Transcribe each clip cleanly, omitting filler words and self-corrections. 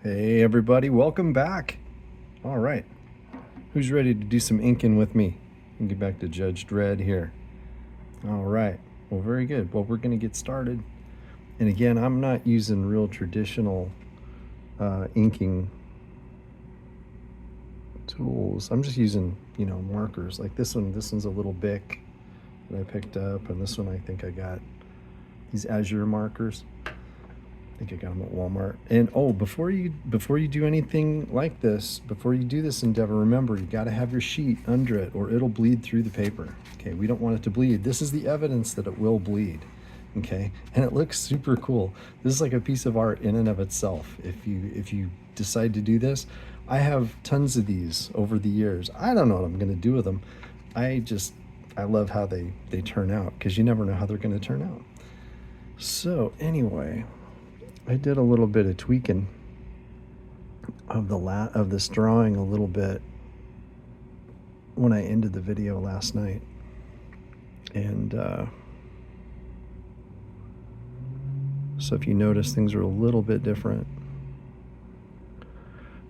Hey everybody, welcome back. All right, who's ready to do some inking with me? And get back to Judge Dredd here. All right, well, very good. Well, we're going to get started. And again, I'm not using real traditional inking tools. I'm just using, markers like this one. This one's a little Bic that I picked up, and this one I think I got these Azure markers. I think I got them at Walmart. And before you do anything like this, before you do this endeavor, remember you got to have your sheet under it, or it'll bleed through the paper. Okay, we don't want it to bleed. This is the evidence that it will bleed. Okay, and it looks super cool. This is like a piece of art in and of itself. If you decide to do this, I have tons of these over the years. I don't know what I'm going to do with them. I love how they turn out, because you never know how they're going to turn out. So anyway, I did a little bit of tweaking of this drawing a little bit when I ended the video last night, and so if you notice, things are a little bit different.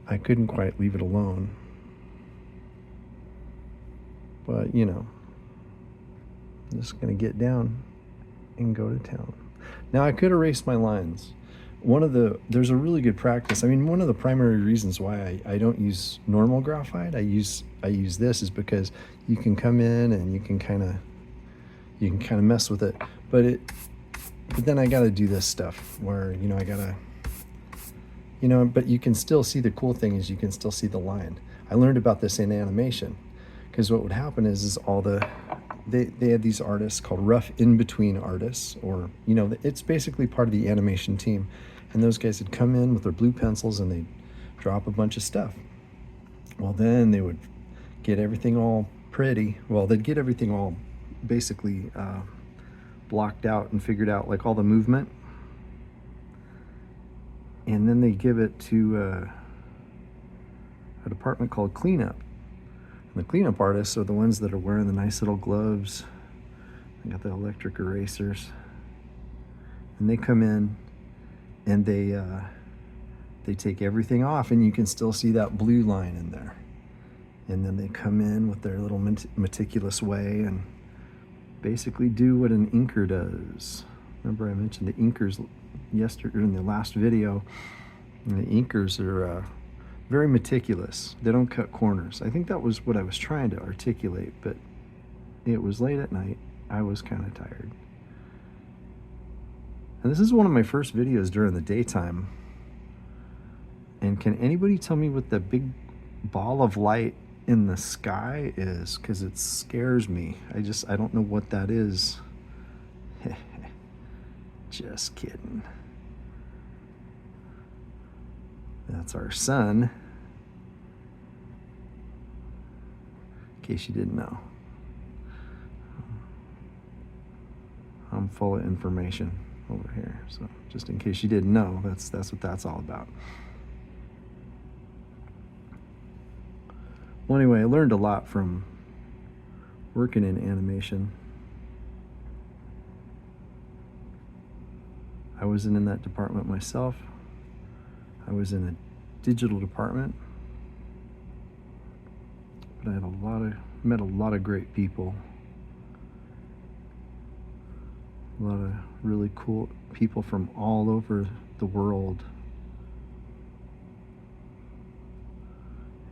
I couldn't quite leave it alone, but I'm just gonna get down and go to town. Now I could erase my lines. There's a really good practice. I mean, one of the primary reasons why I don't use normal graphite, I use this, is because you can come in and you can kind of mess with it, but then I got to do this stuff where I gotta, but you can still see, the cool thing is you can still see the line. I learned about this in animation, because what would happen is they had these artists called rough in-between artists, or it's basically part of the animation team, and those guys would come in with their blue pencils and they'd drop a bunch of stuff. Well, then they would get everything all pretty. Well, they'd get everything all basically blocked out and figured out, like all the movement, and then they give it to a department called cleanup. The cleanup artists are the ones that are wearing the nice little gloves. They got the electric erasers, and they come in and they take everything off, and you can still see that blue line in there. And then they come in with their little meticulous way and basically do what an inker does. Remember, I mentioned the inkers yesterday in the last video. And the inkers are very meticulous. They don't cut corners. I think that was what I was trying to articulate, but it was late at night. I was kind of tired. And this is one of my first videos during the daytime. And can anybody tell me what the big ball of light in the sky is? Because it scares me. I don't know what that is. Just kidding. That's our sun, in case you didn't know. I'm full of information over here, so just in case you didn't know, that's what that's all about. Well, anyway, I learned a lot from working in animation. I wasn't in that department myself. I was in a digital department, but I had met a lot of great people, a lot of really cool people from all over the world,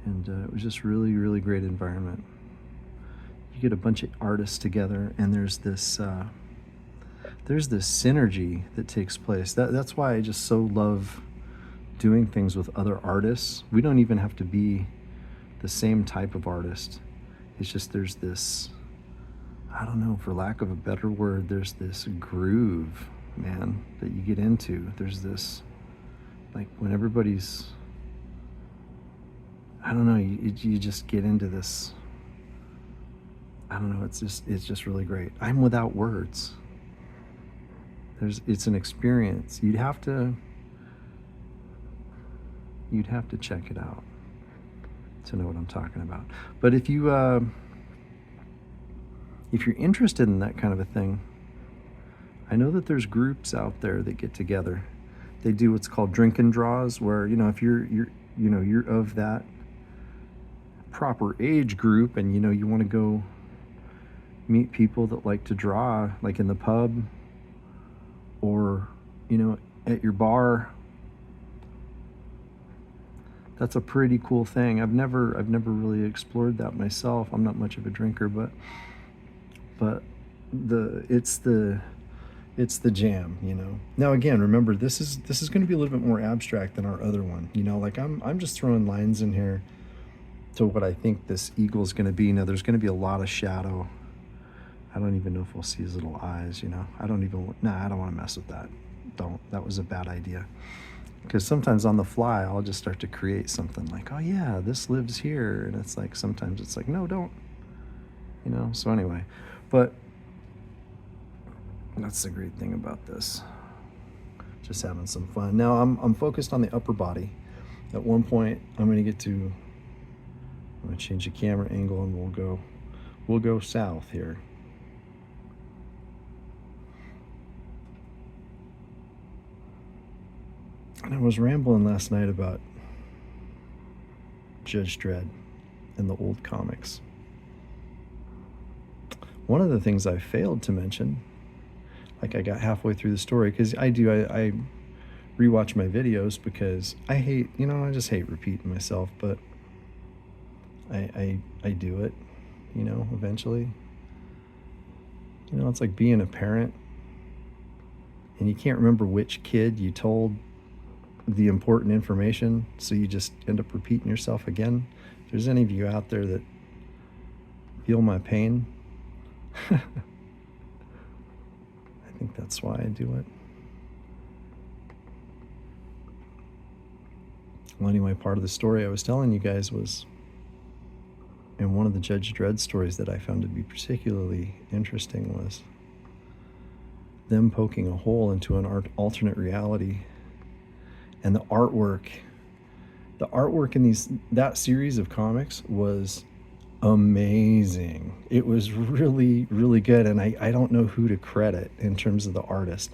and it was just really, really great environment. You get a bunch of artists together, and there's this synergy that takes place. That's why I just so love doing things with other artists. We don't even have to be the same type of artist. It's just there's this, I don't know, for lack of a better word, there's this groove, man, that you get into. There's this, like, when everybody's, I don't know, you just get into this, I don't know, it's just really great. I'm without words. It's an experience. You'd have to check it out to know what I'm talking about. But if you're interested in that kind of a thing, I know that there's groups out there that get together they do what's called drink and draws, where, if you're of that proper age group, and you want to go meet people that like to draw, like in the pub or at your bar. That's a pretty cool thing. I've never really explored that myself. I'm not much of a drinker, but it's the jam. Now again, remember, this is going to be a little bit more abstract than our other one. Like I'm just throwing lines in here to what I think this eagle is going to be. Now there's going to be a lot of shadow. I don't even know if we'll see his little eyes. I don't want to mess with that. That was a bad idea. Because sometimes on the fly, I'll just start to create something like, oh yeah, this lives here. And it's like, sometimes it's like, no, don't, So anyway, but that's the great thing about this. Just having some fun. Now I'm focused on the upper body. At one point, I'm going to change the camera angle, and we'll go south here. And I was rambling last night about Judge Dredd and the old comics. One of the things I failed to mention, like I got halfway through the story, because I rewatch my videos because I hate, I just hate repeating myself, but I do it, eventually. It's like being a parent and you can't remember which kid you told the important information, so you just end up repeating yourself again. If there's any of you out there that feel my pain, I think that's why I do it. Well, anyway, part of the story I was telling you guys was, and one of the Judge Dredd stories that I found to be particularly interesting, was them poking a hole into an alternate reality. And the artwork in that series of comics was amazing. It was really, really good. And I don't know who to credit in terms of the artist,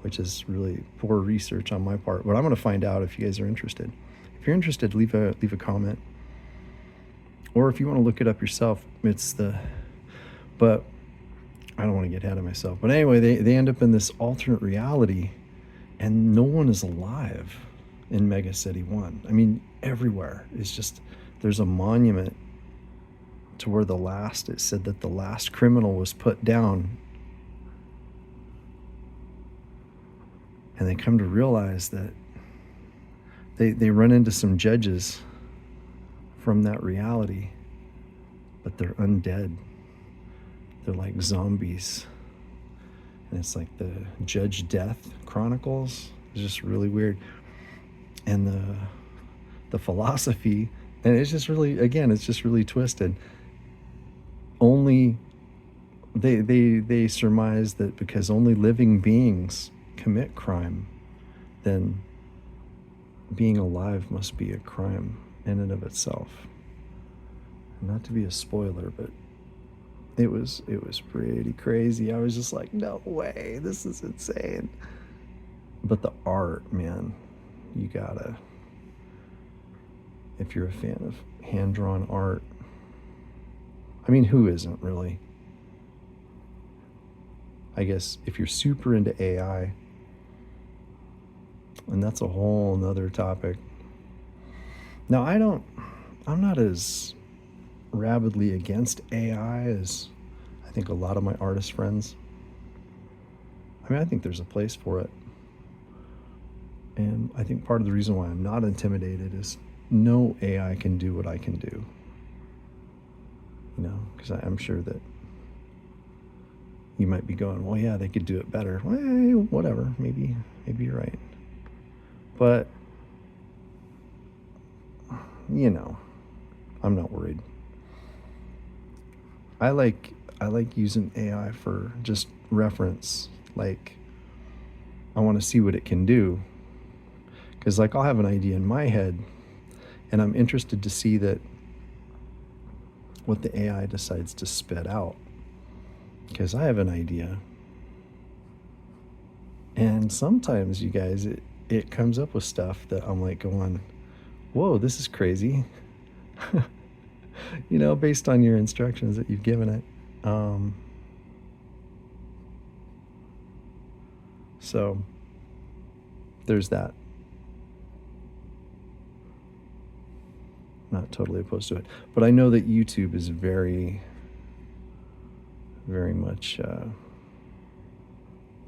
which is really poor research on my part. But I'm going to find out if you guys are interested. If you're interested, leave a comment. Or if you want to look it up yourself, but I don't want to get ahead of myself. But anyway, they end up in this alternate reality, and no one is alive in Mega City 1. I mean, everywhere. It's just, there's a monument to where it said that the last criminal was put down. And they come to realize that they run into some judges from that reality, but they're undead. They're like zombies. And it's like the Judge Death Chronicles. It's just really weird. And the philosophy, and it's just really twisted. Only they surmise that because only living beings commit crime, then being alive must be a crime in and of itself. Not to be a spoiler, but it was pretty crazy. I was just like, no way, this is insane. But the art, man, you gotta, if you're a fan of hand-drawn art, I mean, who isn't really? I guess if you're super into AI, and that's a whole nother topic. Now, I'm not as rabidly against AI as I think a lot of my artist friends. I mean, I think there's a place for it. And I think part of the reason why I'm not intimidated is no AI can do what I can do. Because I'm sure that you might be going, well, yeah, they could do it better. Well, whatever, maybe you're right. But, I'm not worried. I like using AI for just reference. Like, I want to see what it can do. Because, I'll have an idea in my head, and I'm interested to see what the AI decides to spit out. Because I have an idea. And sometimes, you guys, it comes up with stuff that I'm like going, whoa, this is crazy. Based on your instructions that you've given it. So there's that. Not totally opposed to it, but I know that YouTube is very, very much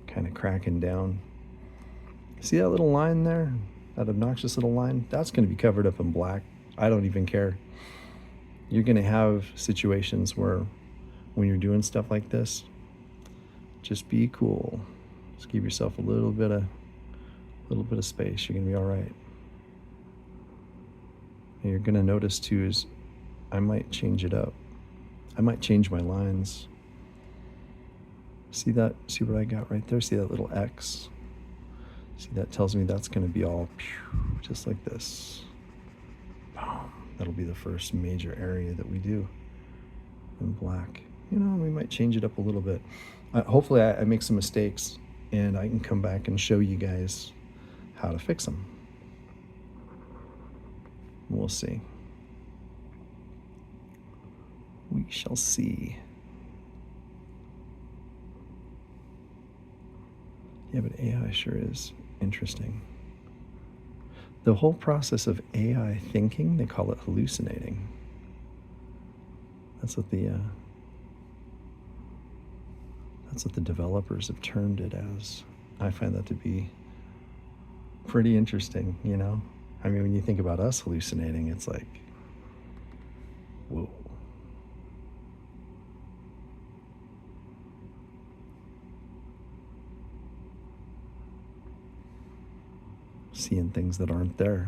kind of cracking down. See that little line there? That obnoxious little line? That's going to be covered up in black. I don't even care. You're going to have situations where when you're doing stuff like this, just be cool. Just give yourself a little bit of space. You're going to be all right. And you're going to notice too is I might change it up. I might change my lines. See that? See what I got right there? See that little X? See, that tells me that's going to be all just like this. Boom. That'll be the first major area that we do in black. We might change it up a little bit. Hopefully I make some mistakes and I can come back and show you guys how to fix them. We'll see. We shall see. Yeah, but AI sure is interesting. The whole process of AI thinking, they call it hallucinating. That's what the developers have termed it as. I find that to be pretty interesting, I mean, when you think about us hallucinating, it's like, whoa. Seeing things that aren't there.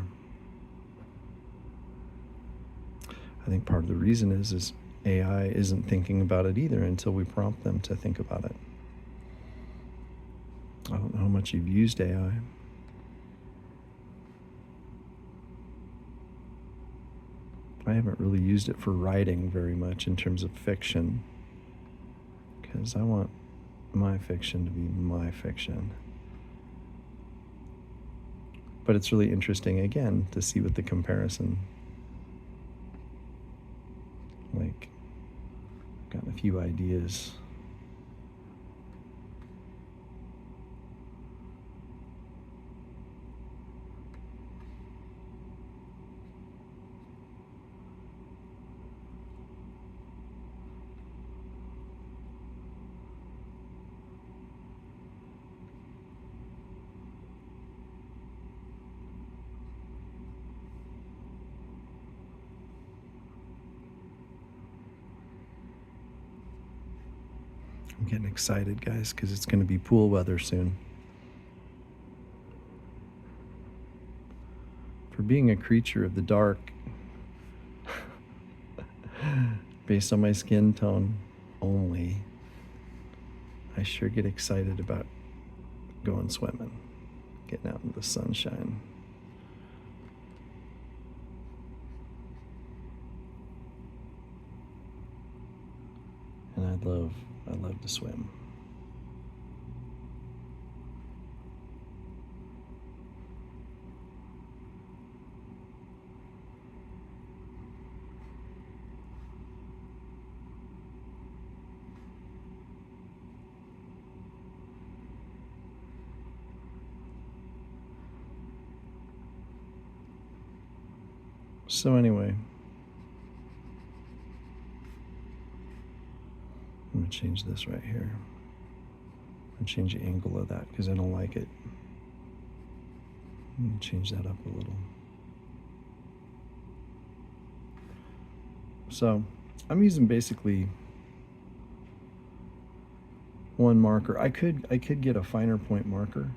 I think part of the reason is AI isn't thinking about it either until we prompt them to think about it. I don't know how much you've used AI. I haven't really used it for writing very much in terms of fiction, because I want my fiction to be my fiction. But it's really interesting, again, to see what the comparison, like, I've gotten a few ideas. I'm getting excited, guys, because it's going to be pool weather soon. For being a creature of the dark, based on my skin tone only, I sure get excited about going swimming, getting out in the sunshine. And I love to swim. So anyway, I'm going to change this right here. I'm going to change the angle of that because I don't like it. I'm going to change that up a little. So I'm using basically one marker. I could get a finer point marker.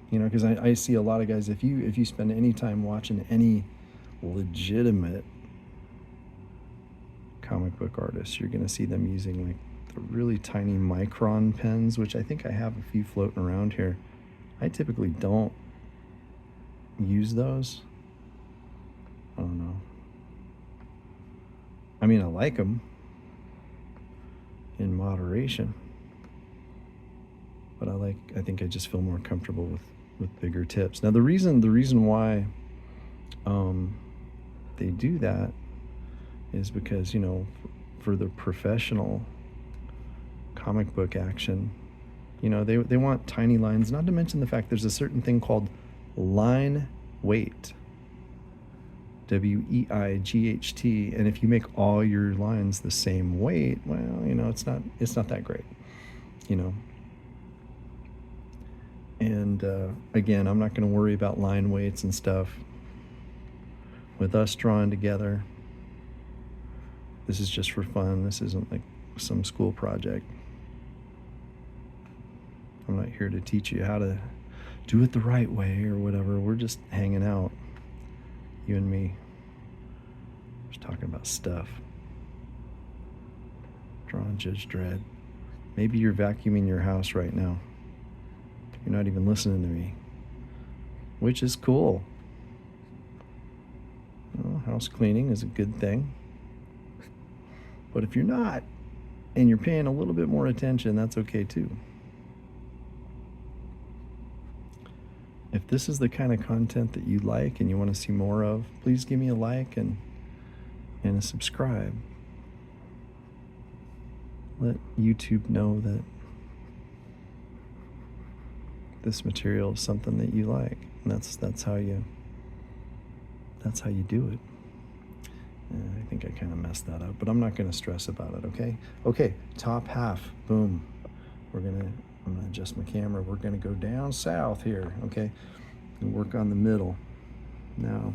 Because I see a lot of guys, if you spend any time watching any legitimate comic book artists, you're going to see them using like the really tiny micron pens, which I think I have a few floating around here. I typically don't use those. I don't know. I mean, I like them in moderation. but I think I just feel more comfortable with bigger tips. Now, the reason why they do that is because, for the professional comic book action, they want tiny lines, not to mention the fact there's a certain thing called line weight. WEIGHT. And if you make all your lines the same weight, well, it's not that great, And again, I'm not going to worry about line weights and stuff. With us drawing together, this is just for fun. This isn't like some school project. I'm not here to teach you how to do it the right way or whatever. We're just hanging out, you and me. Just talking about stuff. Drawing Judge Dredd. Maybe you're vacuuming your house right now. You're not even listening to me, which is cool. House cleaning is a good thing. But if you're not, and you're paying a little bit more attention, that's okay too. If this is the kind of content that you like and you want to see more of, please give me a like and a subscribe. Let YouTube know that this material is something that you like. And that's how you do it. And I think I kind of messed that up, but I'm not going to stress about it, okay? Okay, top half, boom. I'm going to adjust my camera. We're going to go down south here, okay? And work on the middle. Now,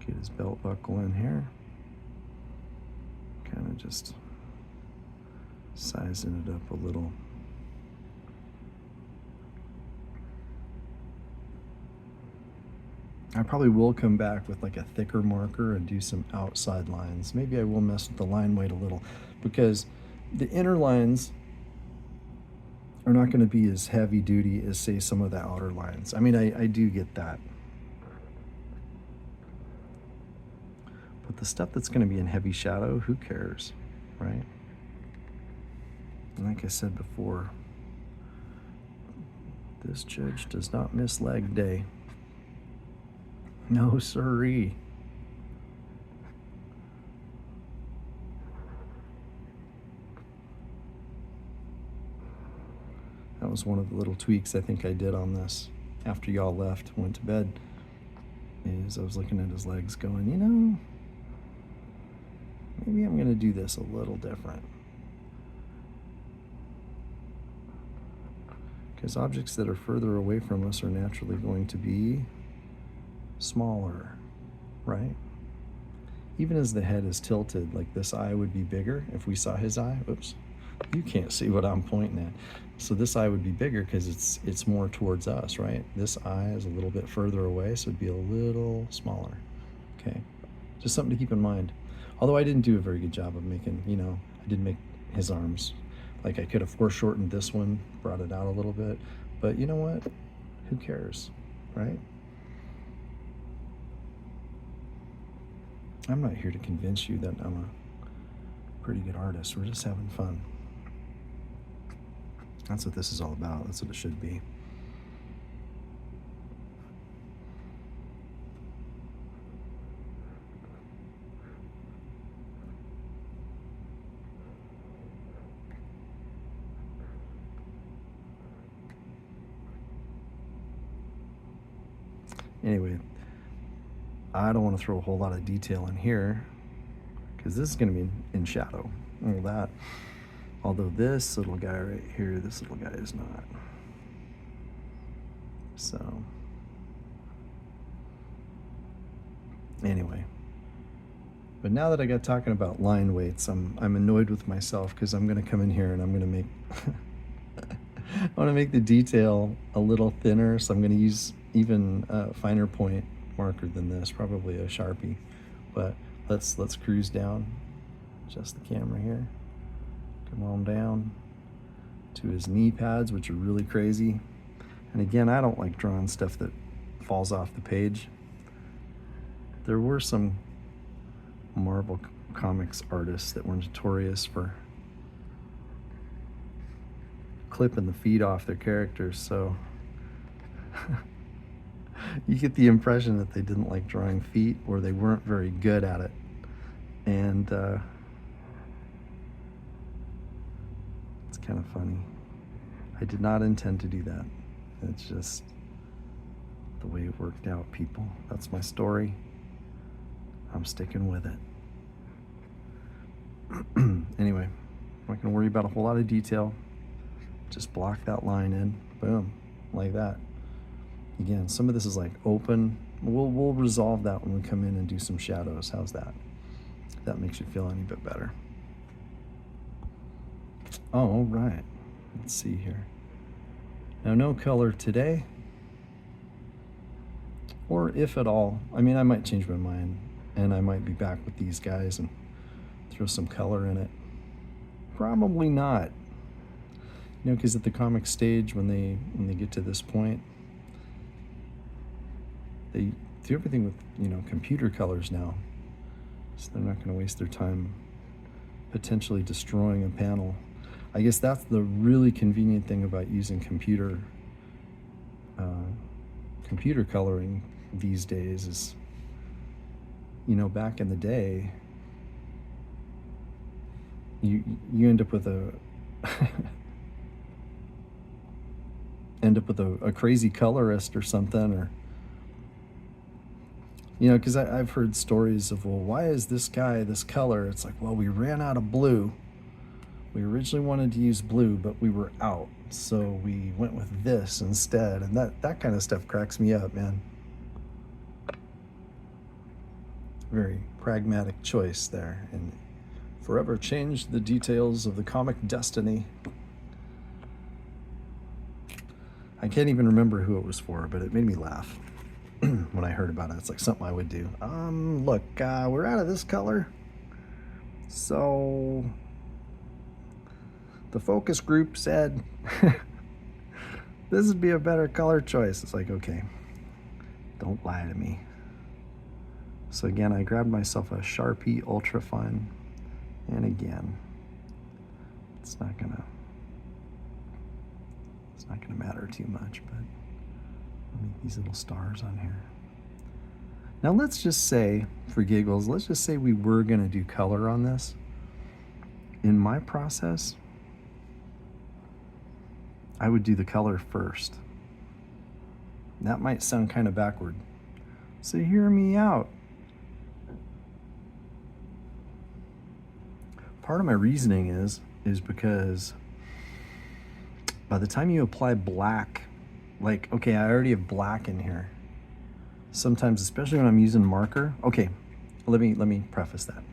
get his belt buckle in here. Kind of just sizing it up a little. I probably will come back with like a thicker marker and do some outside lines. Maybe I will mess with the line weight a little, because the inner lines are not going to be as heavy duty as, say, some of the outer lines. I mean, I do get that. But the stuff that's going to be in heavy shadow, who cares, right? And like I said before, this judge does not miss leg day. No siree. That was one of the little tweaks I think I did on this after y'all left, went to bed, is I was looking at his legs going, maybe I'm going to do this a little different. Because objects that are further away from us are naturally going to be smaller, right? Even as the head is tilted, like this eye would be bigger if we saw his eye. Oops, you can't see what I'm pointing at. So this eye would be bigger because it's more towards us, right? This eye is a little bit further away, so it'd be a little smaller. Okay, just something to keep in mind. Although I didn't do a very good job of making, I did make his arms. Like I could have foreshortened this one, brought it out a little bit, but you know what? Who cares, right? I'm not here to convince you that I'm a pretty good artist. We're just having fun. That's what this is all about. That's what it should be. Anyway, I don't want to throw a whole lot of detail in here because this is going to be in shadow. All that. Although this little guy right here, this little guy is not. So, anyway. But now that I got talking about line weights, I'm annoyed with myself because I'm going to come in here and I'm going to make I want to make the detail a little thinner, so I'm going to use even a finer point marker than this, probably a Sharpie. But let's cruise down, adjust the camera here, come on down to his knee pads, which are really crazy. And again, I don't like drawing stuff that falls off the page. There were some Marvel Comics artists that were notorious for clipping the feet off their characters, so you get the impression that they didn't like drawing feet or they weren't very good at it. And it's kind of funny. I did not intend to do that. It's just the way it worked out, people. That's my story. I'm sticking with it. Anyway, I'm not going to worry about a whole lot of detail. Just block that line in. Boom. Like that. Again, some of this is like open. We'll resolve that when we come in and do some shadows. How's that? If that makes you feel any bit better. Oh, all right. Let's see here. Now, no color today. Or if at all. I mean, I might change my mind and I might be back with these guys and throw some color in it. Probably not. You know, because at the comic stage, when they get to this point, they do everything with, you know, computer colors now. So they're not going to waste their time potentially destroying a panel. I guess that's the really convenient thing about using computer coloring these days is, you know, back in the day, you end up with a a crazy colorist or something, or, you know, because I've heard stories of, well, why is this guy this color? It's like, well, we ran out of blue. We originally wanted to use blue, but we were out, so we went with this instead. And that kind of stuff cracks me up, man. Very pragmatic choice there, and forever changed the details of the comic destiny. I can't even remember who it was for, but it made me laugh when I heard about it. It's like something I would do. Look, we're out of this color, so the focus group said this would be a better color choice. It's like, okay, don't lie to me. So again, I grabbed myself a Sharpie Ultra Fine, and again, it's not gonna matter too much, but I'll make these little stars on here. Now let's just say, for giggles, let's just say we were gonna do color on this. In my process, I would do the color first. That might sound kind of backward, so hear me out. Part of my reasoning is because by the time you apply black, like, okay, I already have black in here. Sometimes, especially when I'm using marker, okay, let me preface that.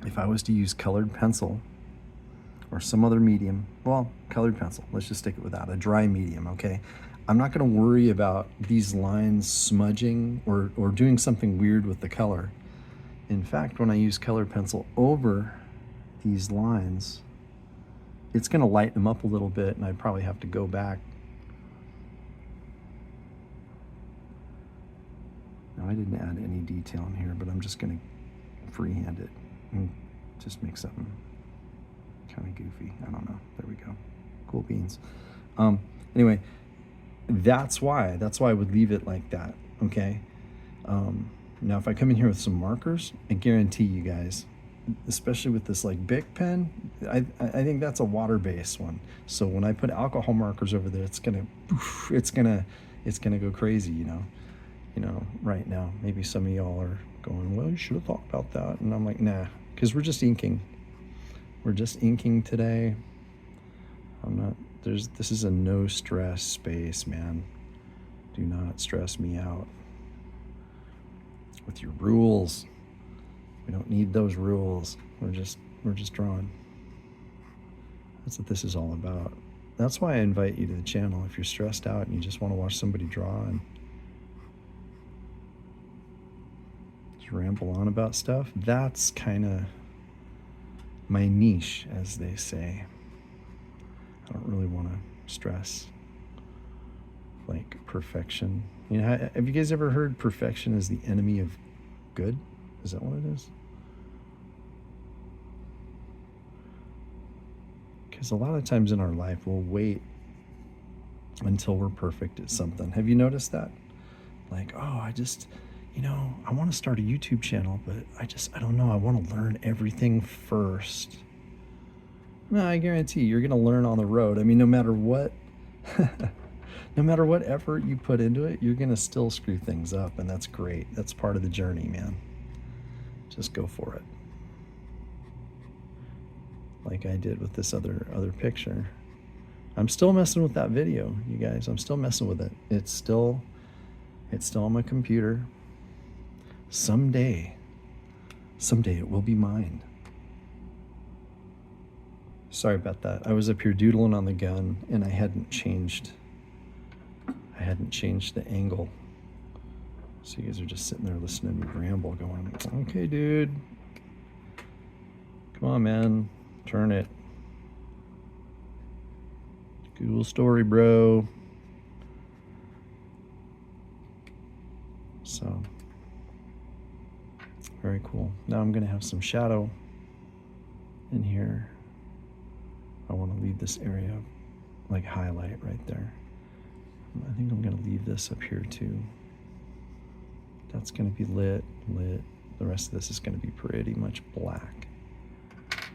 If I was to use colored pencil or some other medium, well, colored pencil, let's just stick it with that, a dry medium, okay? I'm not gonna worry about these lines smudging or doing something weird with the color. In fact, when I use colored pencil over these lines, it's going to lighten them up a little bit, and I'd probably have to go back. Now, I didn't add any detail in here, but I'm just going to freehand it and just make something kind of goofy. I don't know. There we go. Cool beans. Anyway, that's why I would leave it like that, okay? Now, if I come in here with some markers, I guarantee you guys, especially with this like Bic pen, I think that's a water-based one. So when I put alcohol markers over there, it's gonna go crazy, you know. Right now, maybe some of y'all are going, well, you should have thought about that, and I'm like, nah, because we're just inking. We're just inking today. This is a no stress space, man. Do not stress me out with your rules. We don't need those rules. We're just drawing. That's what this is all about. That's why I invite you to the channel. If you're stressed out and you just want to watch somebody draw and just ramble on about stuff, that's kind of my niche, as they say. I don't really want to stress like perfection. You know, have you guys ever heard perfection is the enemy of good? Is that what it is? Because a lot of times in our life, we'll wait until we're perfect at something. Have you noticed that? Like, oh, I want to start a YouTube channel, but I don't know. I want to learn everything first. No, I guarantee you're going to learn on the road. I mean, no matter what, no matter what effort you put into it, you're going to still screw things up. And that's great. That's part of the journey, man. Just go for it. Like I did with this other picture. I'm still messing with that video, you guys. I'm still messing with it. It's still on my computer. Someday it will be mine. Sorry about that. I was up here doodling on the gun and I hadn't changed the angle. So you guys are just sitting there listening to me ramble going, okay, dude. Come on, man. Turn it. Cool story, bro. So, very cool. Now I'm going to have some shadow in here. I want to leave this area like highlight right there. I think I'm going to leave this up here too. That's going to be lit. The rest of this is going to be pretty much black.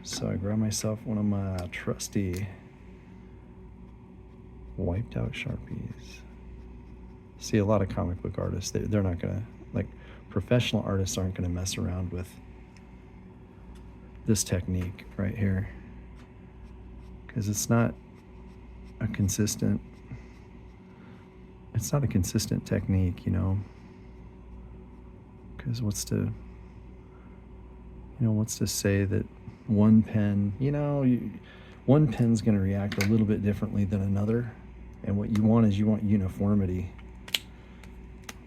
So I grab myself one of my trusty wiped out Sharpies. See, a lot of comic book artists, they're not going to, like, professional artists aren't going to mess around with this technique right here. Because it's not a consistent technique, you know. Because what's to say that one pen, one pen's going to react a little bit differently than another. And what you want uniformity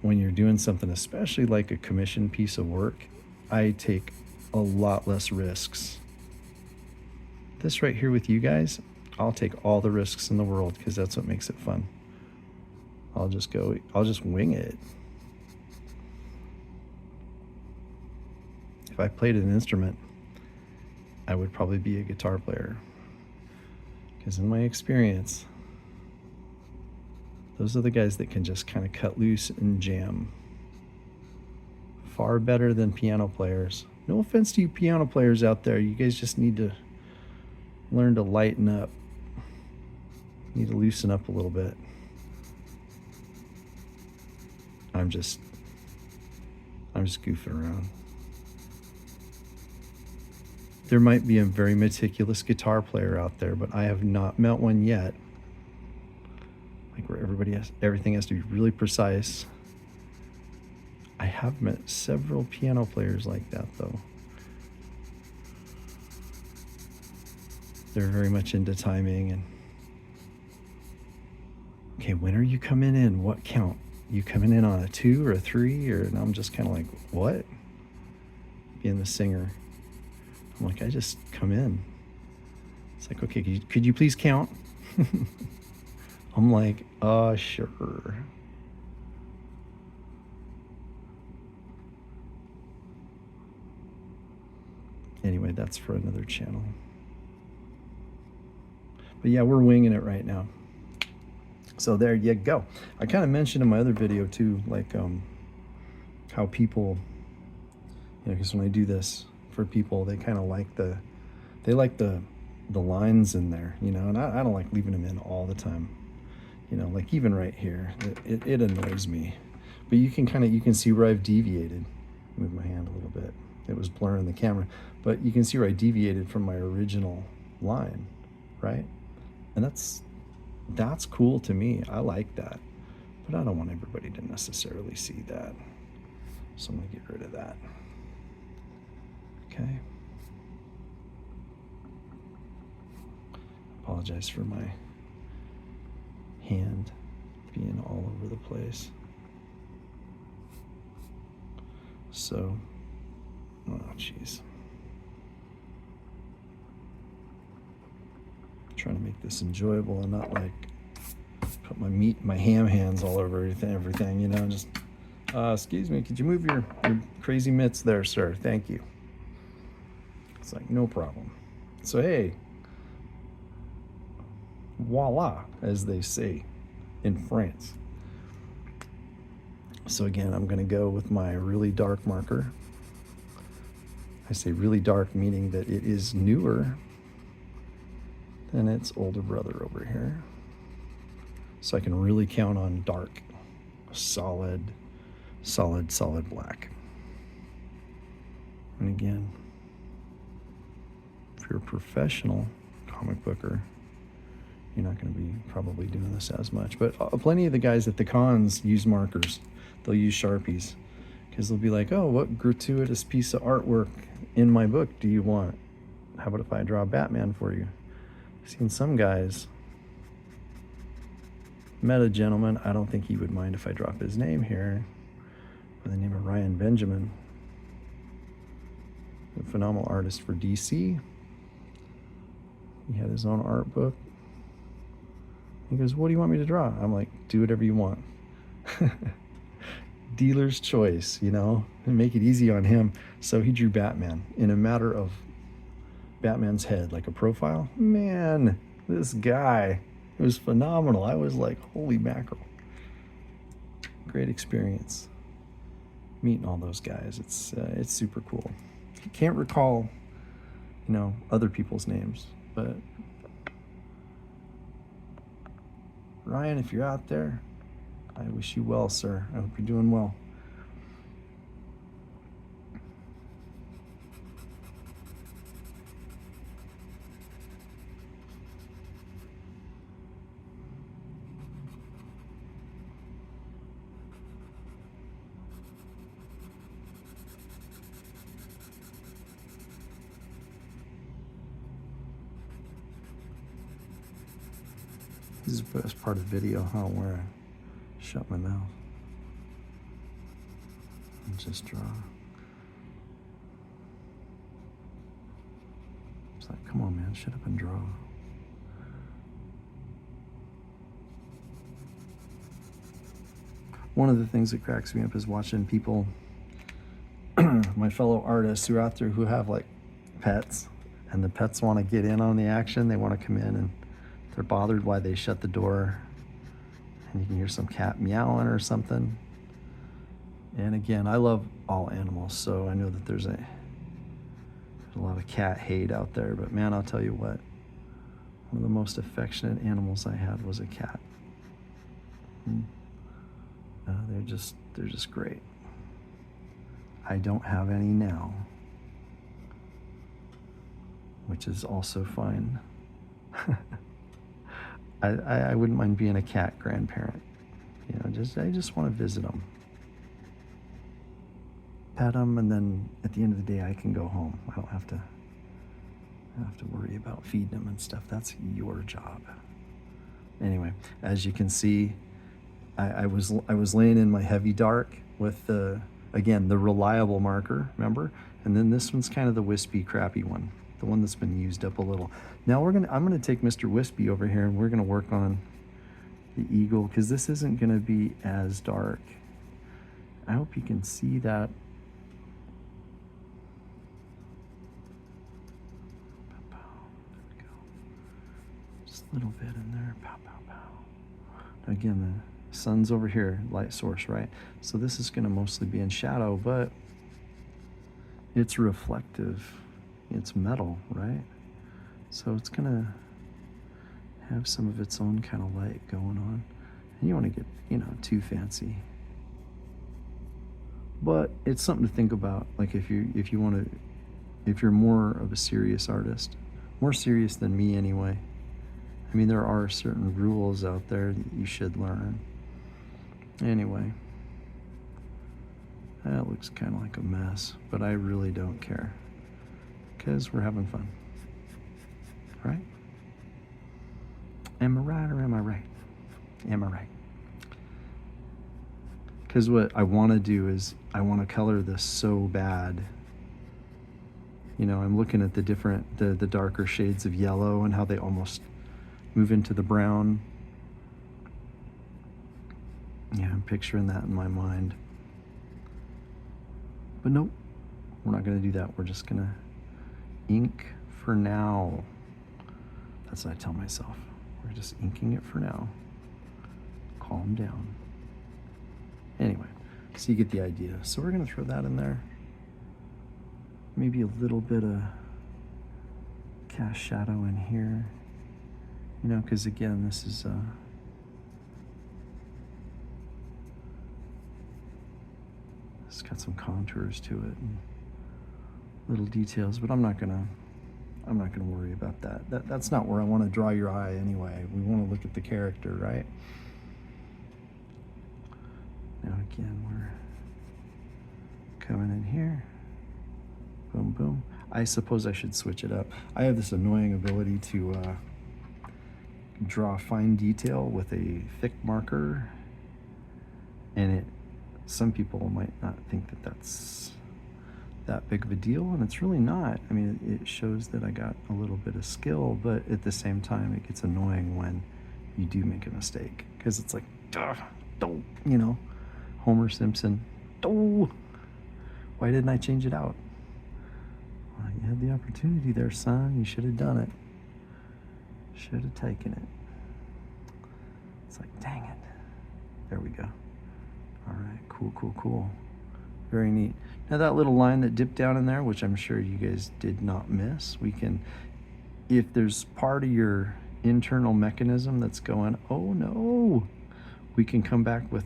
when you're doing something, especially like a commissioned piece of work. I take a lot less risks. This right here with you guys, I'll take all the risks in the world because that's what makes it fun. I'll just wing it. If I played an instrument, I would probably be a guitar player. Because in my experience, those are the guys that can just kind of cut loose and jam. Far better than piano players. No offense to you piano players out there. You guys just need to learn to lighten up. Need to loosen up a little bit. I'm just goofing around. There might be a very meticulous guitar player out there, but I have not met one yet. Like where everything has to be really precise. I have met several piano players like that, though. They're very much into timing and, okay, when are you coming in? What count? You coming in on a 2 or a 3? And I'm just kind of like, what? Being the singer. I'm like, I just come in. It's like, okay, could you please count? I'm like, sure. Anyway, that's for another channel. But yeah, we're winging it right now. So there you go. I kind of mentioned in my other video too, like how people, because when I do this for people, they kind of like the lines in there, and I don't like leaving them in all the time. Like even right here, it annoys me. But you can see where I've deviated. Move my hand a little bit. It was blurring the camera, but you can see where I deviated from my original line, right? And that's cool to me. I like that, but I don't want everybody to necessarily see that. So I'm gonna get rid of that. Okay. Apologize for my hand being all over the place. So, oh jeez. Trying to make this enjoyable and not like put my ham hands all over everything, just, excuse me, could you move your crazy mitts there, sir? Thank you. It's like, no problem. So, hey, Voila, as they say in France. So again, I'm going to go with my really dark marker. I say really dark, meaning that it is newer than its older brother over here. So I can really count on dark, solid black. And again, if you're a professional comic booker, you're not going to be probably doing this as much. But plenty of the guys at the cons use markers. They'll use Sharpies because they'll be like, oh, what gratuitous piece of artwork in my book do you want? How about if I draw Batman for you? I've seen some guys, met a gentleman, I don't think he would mind if I drop his name here, by the name of Ryan Benjamin, a phenomenal artist for DC. He had his own art book. He goes, what do you want me to draw? I'm like, do whatever you want. Dealer's choice, you know, and make it easy on him. So he drew Batman in a matter of Batman's head, like a profile. Man, this guy, it was phenomenal. I was like, holy mackerel. Great experience meeting all those guys. It's super cool. Can't recall, you know, other people's names, but Ryan, if you're out there, I wish you well, sir. I hope you're doing well. This is the best part of the video, huh, where I shut my mouth and just draw. It's like, come on, man, shut up and draw. One of the things that cracks me up is watching people, my fellow artists who are out there who have like pets, and the pets want to get in on the action. They want to come in, and they're bothered why they shut the door, and you can hear some cat meowing or something. And again, I love all animals, so I know that there's a lot of cat hate out there, but man, I'll tell you what, one of the most affectionate animals I had was a cat. They're just great. I don't have any now, which is also fine. I wouldn't mind being a cat grandparent. You know, I just want to visit them, pet them, and then at the end of the day, I can go home. I don't have to worry about feeding them and stuff. That's your job. Anyway, as you can see, I was laying in my heavy dark with the reliable marker, remember? And then this one's kind of the wispy, crappy one, the one that's been used up a little. Now I'm gonna take Mr. Wispy over here, and we're gonna work on the eagle, because this isn't gonna be as dark. I hope you can see that. There we go. Just a little bit in there. Pow, pow, pow. Again, the sun's over here, light source, right? So this is gonna mostly be in shadow, but it's reflective. It's metal, right? So it's gonna have some of its own kind of light going on. And you want to get, you know, too fancy. But it's something to think about. Like if you're more of a serious artist, more serious than me anyway. I mean, there are certain rules out there that you should learn. Anyway, that looks kind of like a mess, but I really don't care, because we're having fun, right? Am I right or am I right? Am I right? Because what I want to do is I want to color this so bad. You know, I'm looking at the darker shades of yellow and how they almost move into the brown. Yeah, I'm picturing that in my mind. But nope, we're not going to do that. We're just going to ink for now. That's what I tell myself. We're just inking it for now. Calm down. Anyway, so you get the idea. So we're going to throw that in there. Maybe a little bit of cast shadow in here. You know, because again, this is it's got some contours to it and little details, but I'm not gonna worry about that. That's not where I want to draw your eye anyway. We want to look at the character, right? Now again, we're coming in here. Boom, boom. I suppose I should switch it up. I have this annoying ability to draw fine detail with a thick marker, and some people might not think that that's that big of a deal, and it's really not. I mean, it shows that I got a little bit of skill, but at the same time, it gets annoying when you do make a mistake, because it's like, don't, you know, Homer Simpson, why didn't I change it out? Well, you had the opportunity there, son. You should have done it. Should have taken it. It's like, dang it. There we go. All right, cool. Very neat. Now that little line that dipped down in there, which I'm sure you guys did not miss, we can, if there's part of your internal mechanism that's going, oh no, we can come back with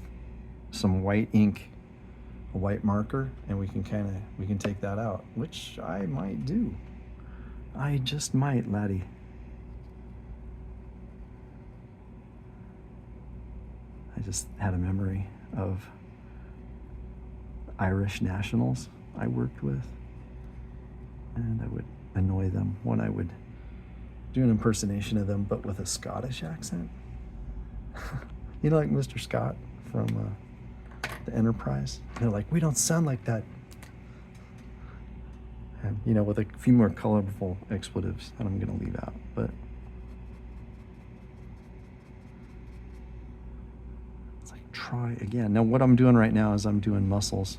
some white ink, a white marker, and we can take that out, which I might do. I just might, laddie. I just had a memory of Irish nationals I worked with, and I would annoy them when I would do an impersonation of them, but with a Scottish accent. You know, like Mr. Scott from the Enterprise. They're like, we don't sound like that. And, you know, with a few more colorful expletives that I'm going to leave out, but it's like, try again. Now what I'm doing right now is I'm doing muscles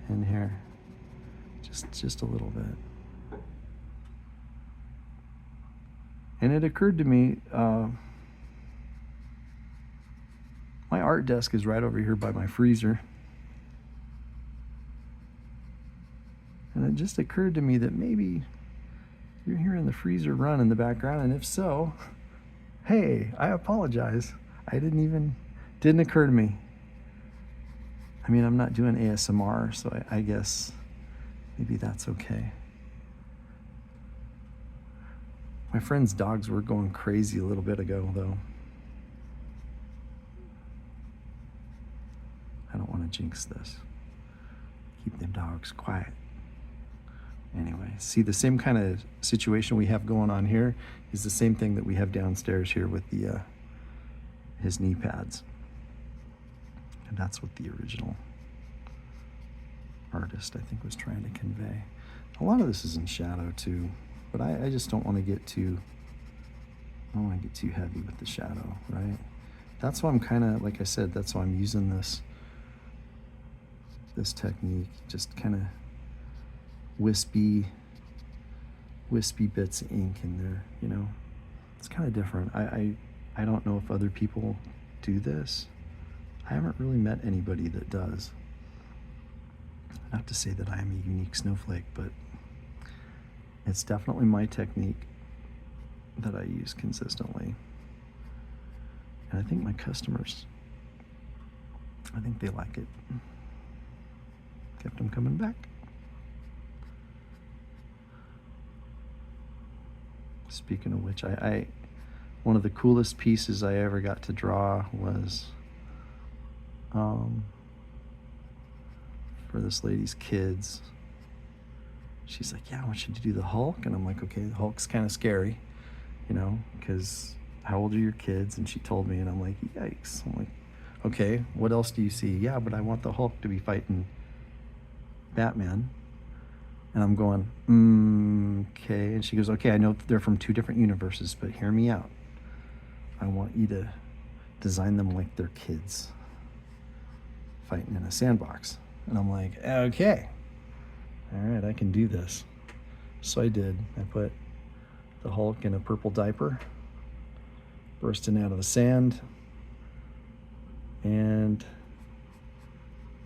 in here, just a little bit. And it occurred to me, my art desk is right over here by my freezer. And it just occurred to me that maybe you're hearing the freezer run in the background, and if so, hey, I apologize. Didn't occur to me. I mean, I'm not doing ASMR, so I guess maybe that's okay. My friend's dogs were going crazy a little bit ago, though. I don't want to jinx this. Keep them dogs quiet. Anyway, see, the same kind of situation we have going on here is the same thing that we have downstairs here with the his knee pads. And that's what the original artist, I think, was trying to convey. A lot of this is in shadow too, but I just don't want to get too heavy with the shadow, right? That's why I'm kind of, like I said, that's why I'm using this technique, just kind of wispy bits of ink in there, you know. It's kind of different. I don't know if other people do this. I haven't really met anybody that does. Not to say that I am a unique snowflake, but it's definitely my technique that I use consistently. And I think my customers, I think they like it. Kept them coming back. Speaking of which, I one of the coolest pieces I ever got to draw was for this lady's kids. She's like, yeah, I want you to do the Hulk. And I'm like, okay, the Hulk's kind of scary, you know, because how old are your kids? And she told me, and I'm like, yikes. I'm like, okay, what else do you see? Yeah, but I want the Hulk to be fighting Batman. And I'm going, okay. And she goes, okay, I know they're from two different universes, but hear me out. I want you to design them like they're kids fighting in a sandbox. And I'm like, okay, all right, I can do this. So I did. I put the Hulk in a purple diaper, bursting out of the sand. And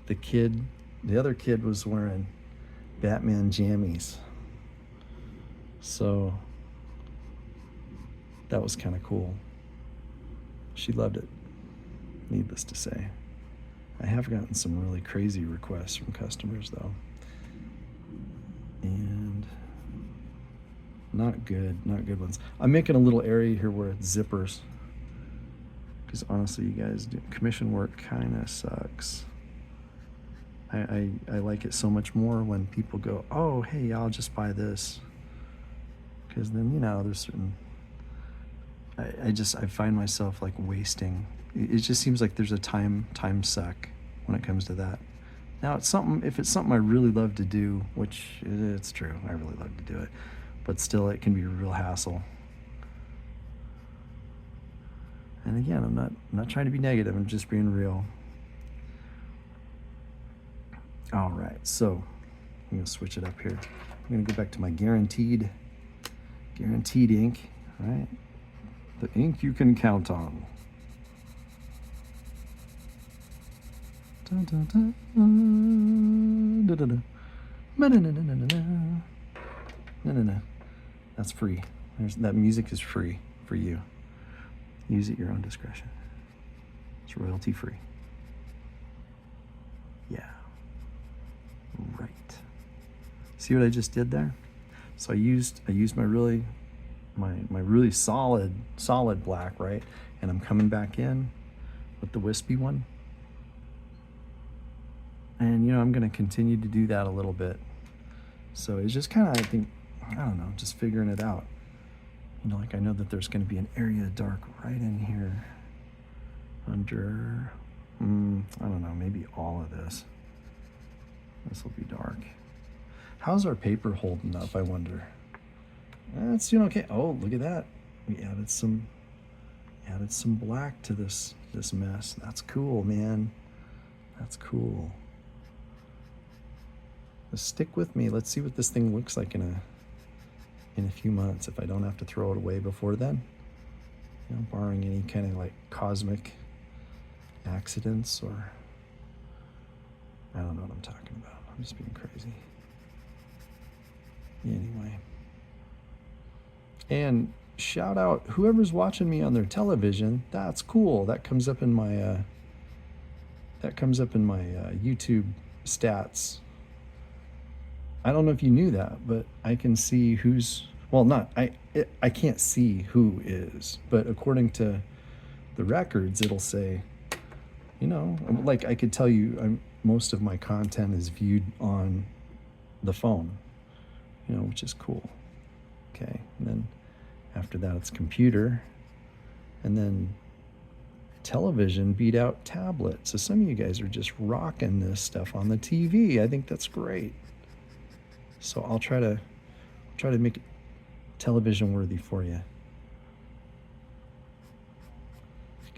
the other kid was wearing Batman jammies. So that was kind of cool. She loved it, needless to say. I have gotten some really crazy requests from customers, though. And not good ones. I'm making a little area here where it's zippers. Because honestly, you guys, commission work kind of sucks. I like it so much more when people go, oh, hey, I'll just buy this. Because then, there's certain... I find myself like wasting. It just seems like there's a time suck when it comes to that. Now, if it's something I really love to do, which it's true, I really love to do it, but still it can be a real hassle. And again, I'm not trying to be negative, I'm just being real. All right, so I'm gonna switch it up here. I'm gonna go back to my guaranteed ink, right? The ink you can count on. Dun, dun, dun, dun, dun, dun. No. That's free. That music is free for you. Use at your own discretion. It's royalty free. Yeah. Right. See what I just did there? So I used my really solid black, right? And I'm coming back in with the wispy one. And I'm going to continue to do that a little bit. So it's just kind of, I don't know, just figuring it out. Like I know that there's going to be an area of dark right in here under, I don't know, maybe all of this. This will be dark. How's our paper holding up, I wonder? It's doing okay. Oh, look at that. We added some black to this mess. That's cool, man. That's cool. Just stick with me. Let's see what this thing looks like in a few months, if I don't have to throw it away before then. Barring any kind of like cosmic accidents, or I don't know what I'm talking about. I'm just being crazy. Anyway. And shout out whoever's watching me on their television. That's cool. That comes up in my YouTube stats. I don't know if you knew that, but I can see I can't see who is, but according to the records, it'll say, like I could tell you most of my content is viewed on the phone, which is cool. Okay, and then after that it's computer, and then television beat out tablet. So some of you guys are just rocking this stuff on the TV. I think that's great. So I'll try to make it television worthy for you.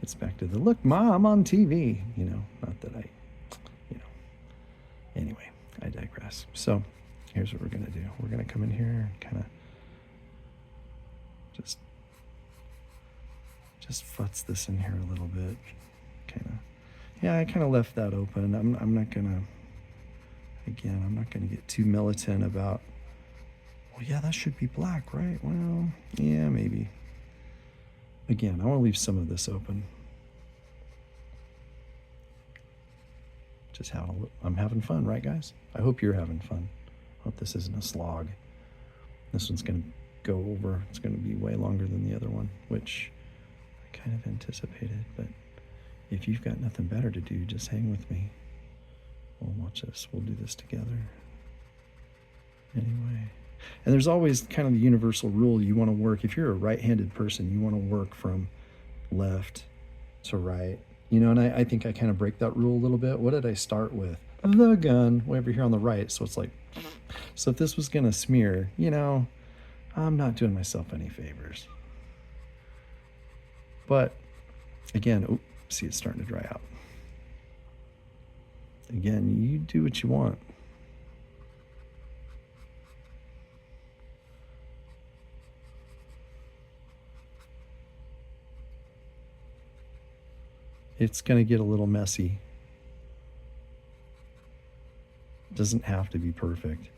Gets back to the look, Ma, I'm on TV. Not that Anyway, I digress. So here's what we're gonna do. We're gonna come in here and kind of just futz this in here a little bit. I kind of left that open. I'm not gonna get too militant about, well, yeah, that should be black, right? Well, yeah, maybe. Again, I want to leave some of this open. I'm having fun, right, guys? I hope you're having fun. I hope this isn't a slog. This one's going to go over. It's going to be way longer than the other one, which I kind of anticipated. But if you've got nothing better to do, just hang with me. We'll watch this. We'll do this together. Anyway. And there's always kind of the universal rule. You want to work, if you're a right-handed person, you want to work from left to right. And I think I kind of break that rule a little bit. What did I start with? The gun, way over here on the right. So it's like, so if this was going to smear, I'm not doing myself any favors. But again, see, it's starting to dry out. Again, you do what you want. It's going to get a little messy. It doesn't have to be perfect.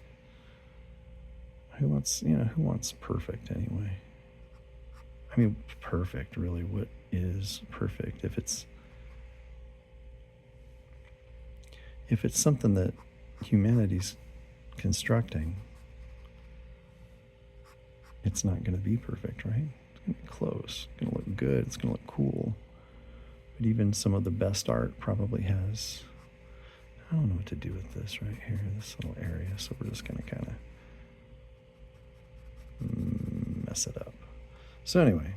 Who wants perfect anyway? I mean, perfect, really. What is perfect? If it's something that humanity's constructing, it's not going to be perfect, right? It's going to be close. It's going to look good. It's going to look cool. But even some of the best art probably has, I don't know what to do with this right here, this little area. So we're just going to kind of mess it up. So anyway,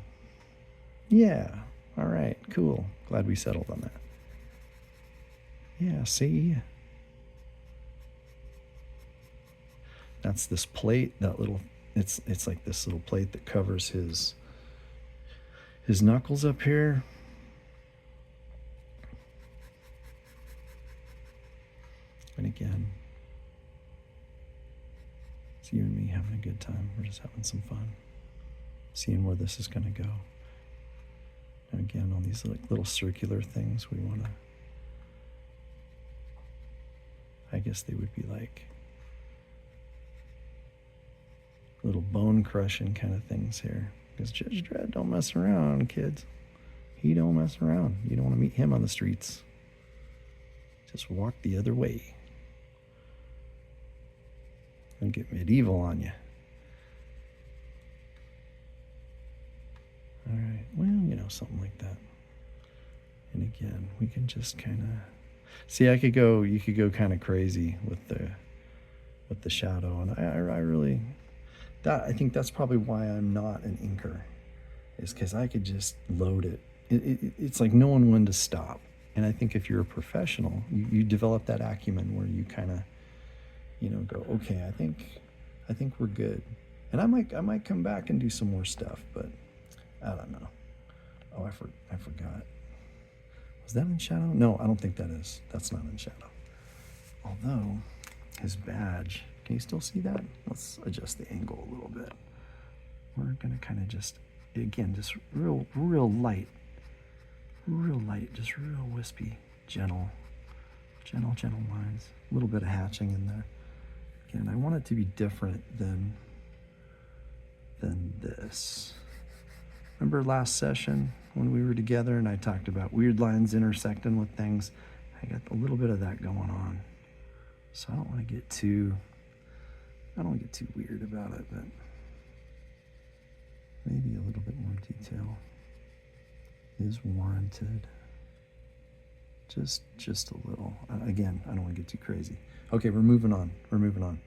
yeah. All right, cool. Glad we settled on that. Yeah, see? That's this plate, that little, it's like this little plate that covers his knuckles up here. And again, it's you and me having a good time. We're just having some fun, seeing where this is going to go. And again, all these like little circular things we want to, I guess they would be like little bone crushing kind of things here. Because Judge Dredd don't mess around, kids. He don't mess around. You don't want to meet him on the streets. Just walk the other way. And get medieval on you. All right, well, something like that. And again, we can just kind of see. You could go kind of crazy with the shadow, and I really, I think that's probably why I'm not an inker, is because I could just load it. It's like knowing when to stop. And I think if you're a professional, you develop that acumen where you kind of, go, okay, I think we're good. And I might come back and do some more stuff, but I don't know. Oh, I forgot. Was that in shadow? No, I don't think that is. That's not in shadow. Although, his badge, can you still see that? Let's adjust the angle a little bit. We're gonna kind of just, again, just real light, just real wispy, gentle lines. A little bit of hatching in there. Again, I want it to be different than this. Remember last session when we were together and I talked about weird lines intersecting with things? I got a little bit of that going on. So I don't want to get too weird about it, but maybe a little bit more detail is warranted. Just a little. Again, I don't want to get too crazy. Okay, we're moving on. Moving on.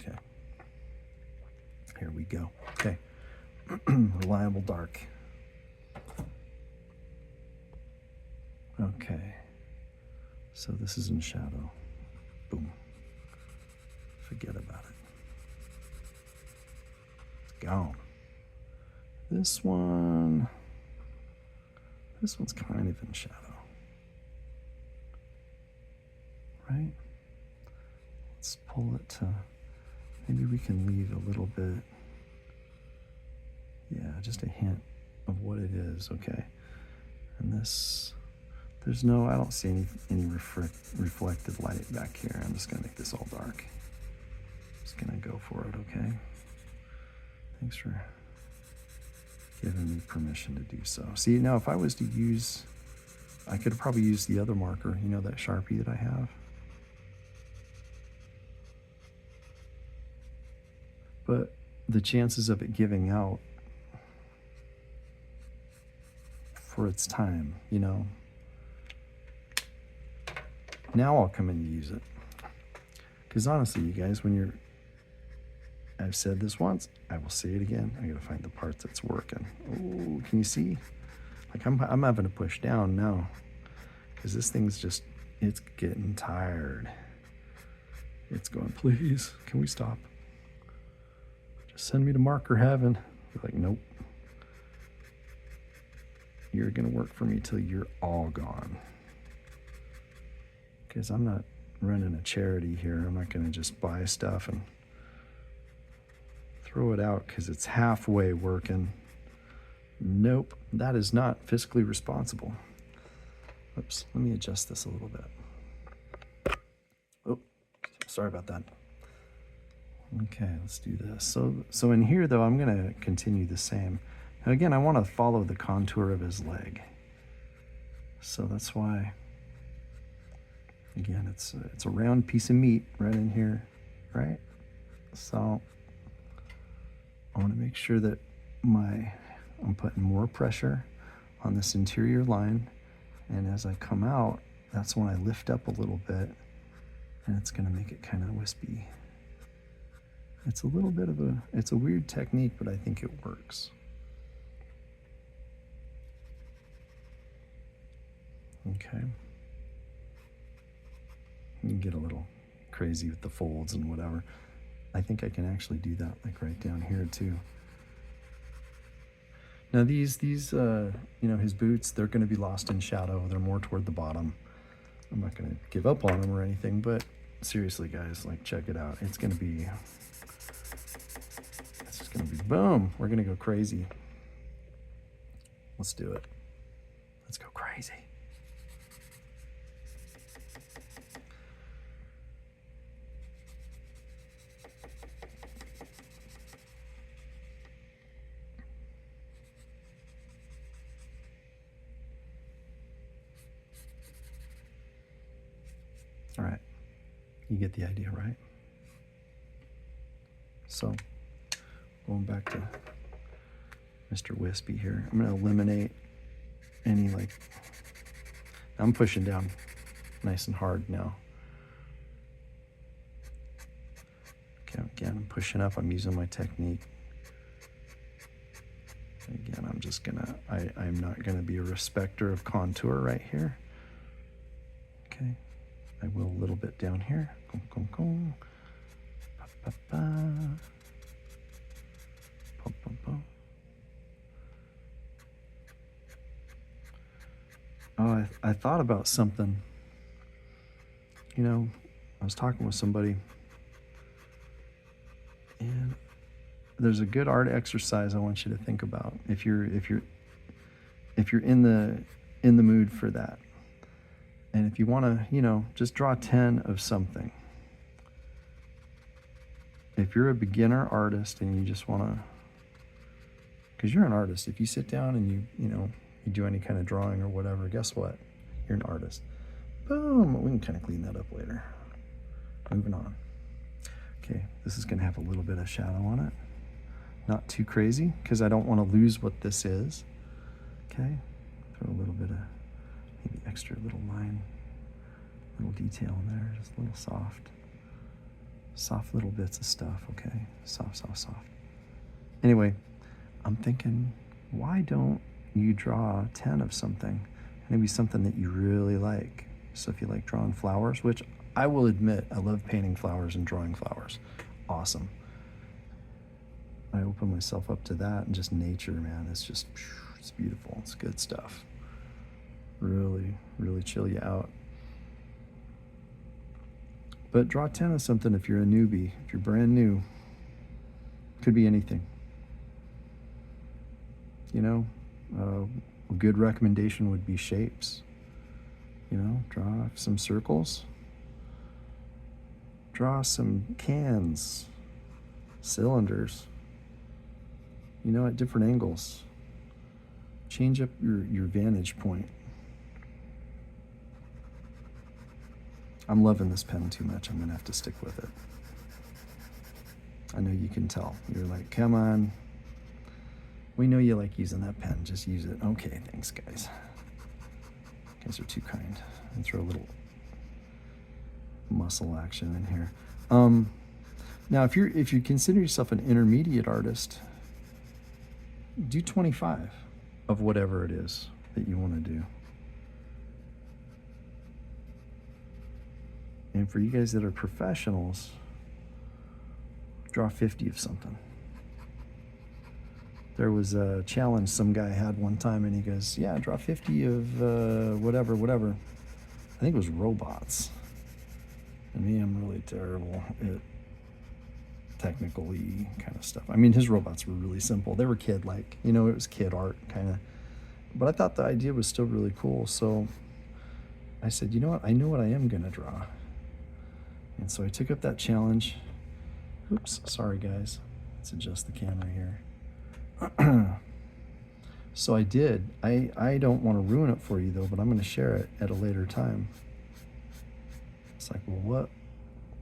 Okay. Here we go. Okay. Reliable dark. Okay. So this is in shadow. Boom. Forget about it. It's gone. This one's kind of in shadow. Right? Let's pull it to, maybe we can leave a little bit. Yeah, just a hint of what it is, okay? And this, I don't see any reflected light back here. I'm just gonna make this all dark. Just gonna go for it, okay? Thanks for giving me permission to do so. See, now if I was to use, I could have probably used the other marker, that Sharpie that I have. But the chances of it giving out for its time, now I'll come in and use it. Because honestly, you guys, I've said this once, I will say it again. I gotta find the part that's working. Oh, can you see? Like I'm having to push down now because this thing's it's getting tired. It's going, please, can we stop? Just send me to marker heaven. You're like, nope. You're gonna work for me till you're all gone. Because I'm not running a charity here. I'm not gonna just buy stuff and throw it out because it's halfway working. Nope, that is not fiscally responsible. Oops, let me adjust this a little bit. Oh, sorry about that. Okay, let's do this. So in here though, I'm gonna continue the same. Now again, I want to follow the contour of his leg. So that's why, again, it's a round piece of meat right in here, right? So I want to make sure that I'm putting more pressure on this interior line, and as I come out, that's when I lift up a little bit, and it's going to make it kind of wispy. It's a little bit of it's a weird technique, but I think it works. Okay. You can get a little crazy with the folds and whatever. I think I can actually do that like right down here too. Now these you know, his boots, they're going to be lost in shadow. They're more toward the bottom. I'm not going to give up on them or anything, but seriously guys, like check it out. It's just going to be boom. We're going to go crazy. Let's do it. Let's go crazy. All right, you get the idea, right? So, going back to Mr. Wispy here, I'm gonna eliminate any I'm pushing down nice and hard now. Okay, again, I'm pushing up, I'm using my technique. Again, I'm just gonna, I'm not gonna be a respecter of contour right here. Okay. I will a little bit down here. Ba, ba, ba. Ba, ba, ba. Oh, I thought about something. You know, I was talking with somebody, and there's a good art exercise I want you to think about if you're in the mood for that. And if you want to, you know, just draw 10 of something. If you're a beginner artist and you just want to, because you're an artist, if you sit down and you do any kind of drawing or whatever, guess what? You're an artist. Boom, we can kind of clean that up later. Moving on. Okay, this is going to have a little bit of shadow on it. Not too crazy, because I don't want to lose what this is. Okay, throw a little bit of maybe extra little line, little detail in there, just a little soft little bits of stuff, okay? Soft. Anyway, I'm thinking, why don't you draw 10 of something? Maybe something that you really like. So if you like drawing flowers, which I will admit, I love painting flowers and drawing flowers. Awesome. I open myself up to that, and just nature, man, it's just, it's beautiful. It's good stuff. Really, really chill you out. But draw 10 of something if you're a newbie, if you're brand new. Could be anything. You know, a good recommendation would be shapes. You know, draw some circles. Draw some cans, cylinders, you know, at different angles. Change up your vantage point. I'm loving this pen too much. I'm gonna have to stick with it. I know you can tell. You're like, come on. We know you like using that pen. Just use it. Okay, thanks, guys. You guys are too kind. And throw a little muscle action in here. Now, if you consider yourself an intermediate artist, do 25 of whatever it is that you want to do. And for you guys that are professionals, draw 50 of something. There was a challenge some guy had one time, and he goes, yeah, draw 50 of whatever. I think it was robots. And me, I'm really terrible at technically kind of stuff. I mean, his robots were really simple. They were kid-like, you know, it was kid art kind of. But I thought the idea was still really cool. So I said, you know what? I know what I am going to draw. And so I took up that challenge. Oops, sorry guys. Let's adjust the camera here. So I did. I don't want to ruin it for you though, but I'm going to share it at a later time. It's like, well, what?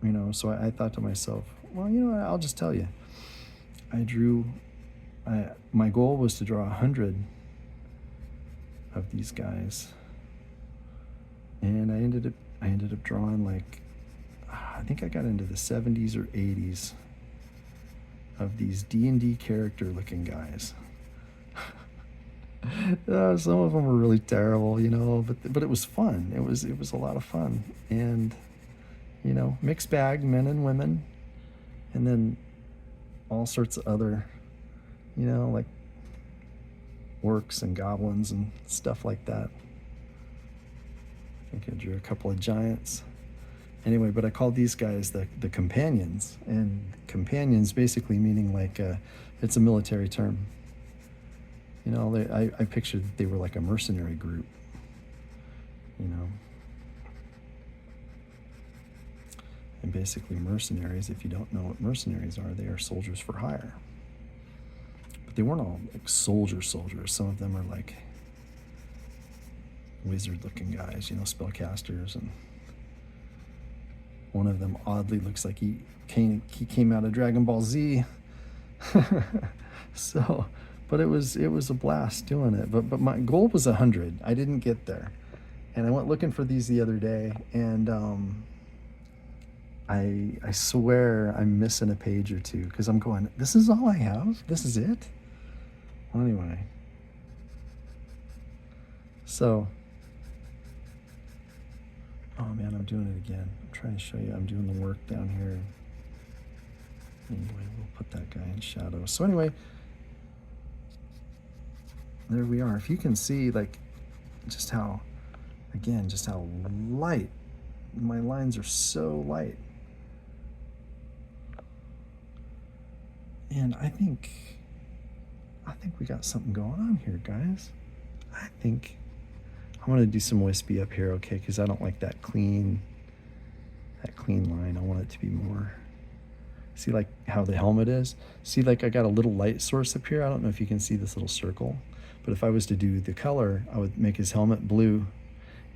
You know, so I thought to myself, well, you know what? I'll just tell you. My goal was to draw 100 of these guys. And I ended up drawing like, I think I got into the 70s or 80s of these D&D character looking guys. Some of them were really terrible, you know, but it was fun. It was a lot of fun. And, you know, mixed bag, men and women, and then all sorts of other, you know, like orcs and goblins and stuff like that. I think I drew a couple of giants. Anyway, but I called these guys the companions, and companions basically meaning like it's a military term. You know, I pictured they were like a mercenary group, you know. And basically mercenaries, if you don't know what mercenaries are, they are soldiers for hire. But they weren't all like soldiers. Some of them are like wizard-looking guys, you know, spellcasters, and one of them oddly looks like he came out of Dragon Ball Z. So, but it was a blast doing it. But my goal was 100. I didn't get there, and I went looking for these the other day, and I swear I'm missing a page or two because I'm going, this is all I have? This is it? Well, anyway. So, oh man, I'm doing it again. I'm trying to show you I'm doing the work down here. Anyway, we'll put that guy in shadow. So anyway, there we are. If you can see, like, just how light, my lines are so light. And I think we got something going on here, guys. I think I'm gonna do some wispy up here, okay? Because I don't like that clean line. I want it to be more. See, like how the helmet is. See, like I got a little light source up here. I don't know if you can see this little circle, but if I was to do the color, I would make his helmet blue,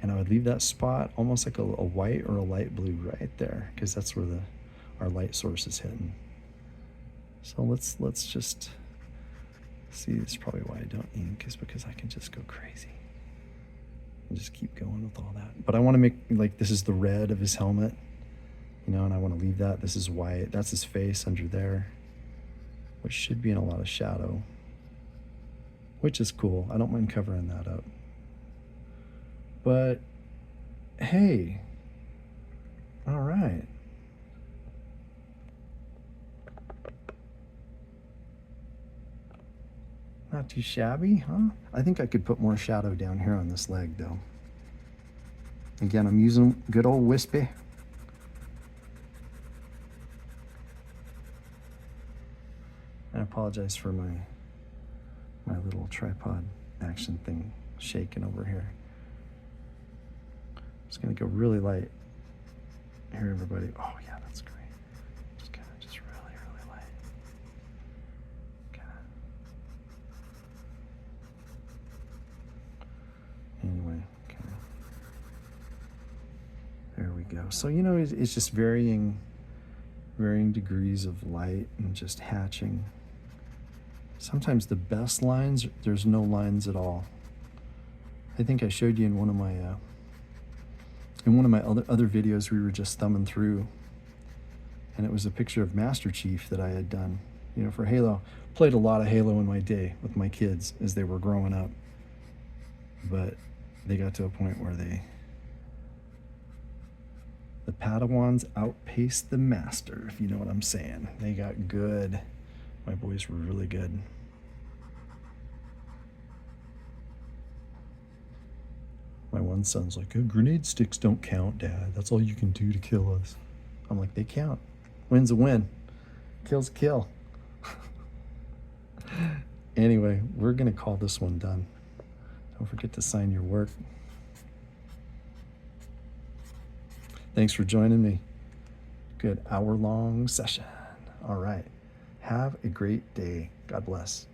and I would leave that spot almost like a white or a light blue right there, because that's where our light source is hitting. So let's just see. This is probably why I don't ink, is because I can just go crazy and just keep going with all that. But I want to make, like, this is the red of his helmet, you know, and I want to leave that. This is white. That's his face under there, which should be in a lot of shadow, which is cool. I don't mind covering that up. But hey, all right. Not too shabby, huh? I think I could put more shadow down here on this leg, though. Again, I'm using good old wispy. I apologize for my little tripod action thing shaking over here. I'm just gonna go really light here, everybody. Oh yeah, that's great. Just really light. Anyway, okay. There we go. So, you know, it's just varying degrees of light and just hatching. Sometimes the best lines, there's no lines at all. I think I showed you in one of my other videos we were just thumbing through, and it was a picture of Master Chief that I had done, you know, for Halo. Played a lot of Halo in my day with my kids as they were growing up, but they got to a point where the Padawans outpaced the Master, if you know what I'm saying. They got good. My boys were really good. My one son's like, oh, grenade sticks don't count, Dad. That's all you can do to kill us. I'm like, they count. Win's a win. Kill's kill. Anyway, we're going to call this one done. Don't forget to sign your work. Thanks for joining me. Good hour-long session. All right. Have a great day. God bless.